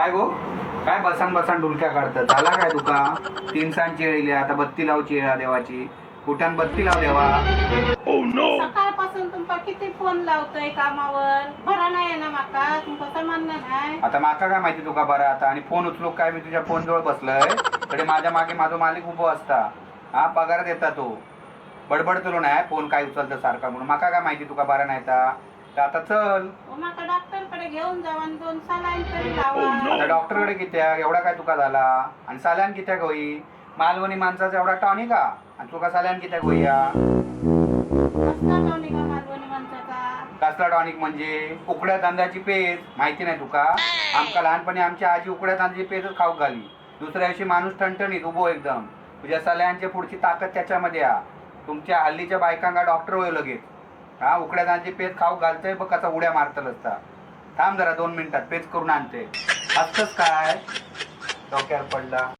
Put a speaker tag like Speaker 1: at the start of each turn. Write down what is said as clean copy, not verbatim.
Speaker 1: काय गो, काय बसान बसान डुलक्या काढतं? झाला काय तुका? 3 सांची येळिली आता बत्ती लावची येळा देवाची. कुठान बत्ती लाव देवा.
Speaker 2: सकाळपासून तुमका किती फोन लावतोय कामावर, बरा नाही ना माका, तुमका समजलं नाही.
Speaker 1: आता माका काय माहिती तुका बरं आता, आणि फोन उचलो काय, मी तुझ्या फोन जवळ बसलोय तरी माझ्या मागे माझा मालिक उभो असता. हा पगार देता तो बडबडतलो नाही फोन काय उचलतं सारखा म्हणून. माका काय माहिती तुका बरं नाही तर आता चल
Speaker 2: माका डॉक्टर कडे घेऊन जावा आणि 2 सलाईन तरी लावा.
Speaker 1: आता डॉक्टरकडे कित्याक एवढा काय तुका झाला, आणि साल्यान कित्याक होई? मालवणी माणसाचा एवढा टॉनिक का, आणि तुका साल्यान कित्याक होईया?
Speaker 2: कसला टॉनिक आहे मालवणी माणसाचा?
Speaker 1: कसला टॉनिक म्हणजे उकड्या तांदळाची पेज माहिती नाही तुका? आमका लहानपणी आमची आजी उकड्या तांदळाची पेजच खाऊ घाली. दुसऱ्या दिवशी माणूस ठणठणीत उभो एकदम. तुझ्या सल्यांची पुढची ताकद त्याच्यामध्ये आ. तुमच्या हल्लीच्या बायकांना डॉक्टर होईल लगेच. हा उकड्या तांदळाची पेज खाऊ घालतोय बघ कसा उड्या मारतल असता. थांब जरा 2 मिनिटात पेज करून आणते. असतच काय डोक्यावर पडला.